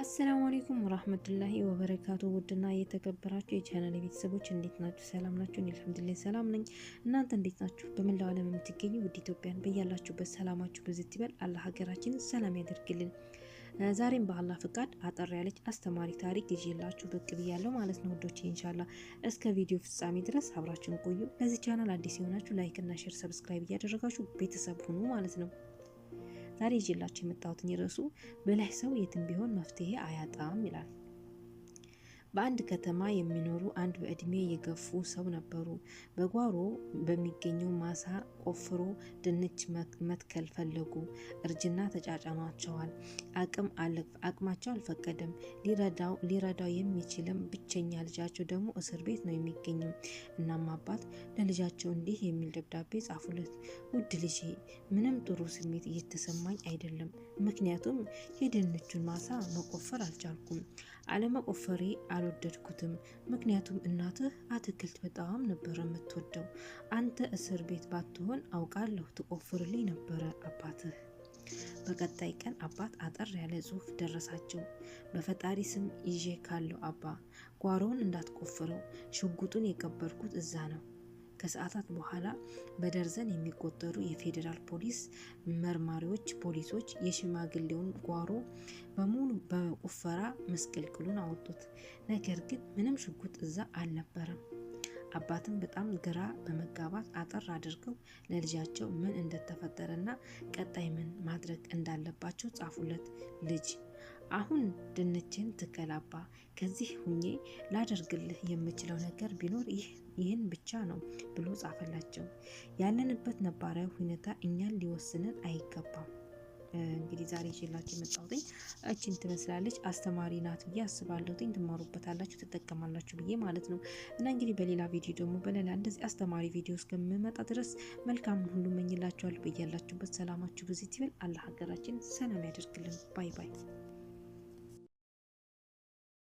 አሰላሙ አለይኩም ወራህመቱላሂ ወበረካቱ። ውድና የተከበራችሁ የቻናል ቤተሰቦች እንዴት ናችሁ? ሰላም ናችሁ? እኔ አልሐምዱሊላህ ሰላም ነኝ። እናንተ እንዴት ናችሁ? በመላው ዓለም የምትገኙ ውድ ኢትዮጵያን በያላችሁበት ሰላማችሁ ብዝት ይበል። አላህ ሀገራችንን ሰላም ያደርግልን። ዛሬም በአላህ ፍቃድ አጠር ያለች አስተማሪ ታሪክ ይዤላችሁ ብቅ ብያለሁ ማለት ነው ውዶቼ። ኢንሻአላህ እስከ ቪዲዮ ፍጻሜ ድረስ አብራችሁን ቆዩ። ለዚህ ቻናል አዲስ የሆናችሁ ላይክ እና ሼር ሰብስክራይብ እያደረጋችሁ ቤተሰብ ሁኑ ማለት ነው። ዛሬ ይዤላችሁ የመጣሁት ርዕሱ ብልህ ሰው የትም ቢሆን መፍትሄ አያጣም ይላል። በአንድ ከተማ የሚኖሩ አንድ በእድሜ የገፉ ሰው ነበሩ። በጓሮ በሚገኘው ማሳ ቆፍሮ ድንች መትከል ፈለጉ። እርጅና ተጫጫኗቸዋል። አቅማቸው አልፈቀደም። ሊረዳው የሚችልም ብቸኛ ልጃቸው ደግሞ እስር ቤት ነው የሚገኘው። እናም አባት ለልጃቸው እንዲህ የሚል ደብዳቤ ጻፉለት። ውድ ልጄ፣ ምንም ጥሩ ስሜት እየተሰማኝ አይደለም። ምክንያቱም የድንቹን ማሳ መቆፈር አልቻልኩም። አለመቆፈሬ አልወደድኩትም። ምክንያቱም እናትህ አትክልት በጣም ነበር የምትወደው። አንተ እስር ቤት ባትሆን አውቃለሁ ትቆፍርልኝ ነበረ አባትህ። በቀጣይ ቀን አባት አጠር ያለ ጽሑፍ ደረሳቸው። በፈጣሪ ስም ይዤ ካለው አባ ጓሮውን እንዳትቆፍረው፣ ሽጉጡን የቀበርኩት እዛ ነው። ከሰዓታት በኋላ በደርዘን የሚቆጠሩ የፌዴራል ፖሊስ ፖሊሶች የሽማግሌውን ጓሮ በሙሉ በቁፈራ መስቀልቅሉን አወጡት። ነገር ግን ምንም ሽጉጥ እዛ አልነበረም። አባትም በጣም ግራ በመጋባት አጠር አድርገው ለልጃቸው ምን እንደተፈጠረና ቀጣይ ምን ማድረግ እንዳለባቸው ጻፉለት። ልጅ፣ አሁን ድንችን ትከላባ። ከዚህ ሁኜ ላደርግልህ የምችለው ነገር ቢኖር ይህን ብቻ ነው ብሎ ጻፈላቸው። ያለንበት ነባራዊ ሁኔታ እኛን ሊወስነን አይገባም። እንግዲህ ዛሬ ይዤላችሁ የመጣሁት እቺን ትመስላለች። አስተማሪ ናት ብዬ አስባለሁ። ትማሩበታላችሁ፣ ትጠቀማላችሁ ብዬ ማለት ነው። እና እንግዲህ በሌላ ቪዲዮ ደግሞ በሌላ እንደዚህ አስተማሪ ቪዲዮ እስከምመጣ ድረስ መልካም ሁሉ መኝላችኋለሁ። በያላችሁበት ሰላማችሁ ብዙ ይበል። አላህ ሀገራችን ሰላም ያደርግልን። ባይ ባይ።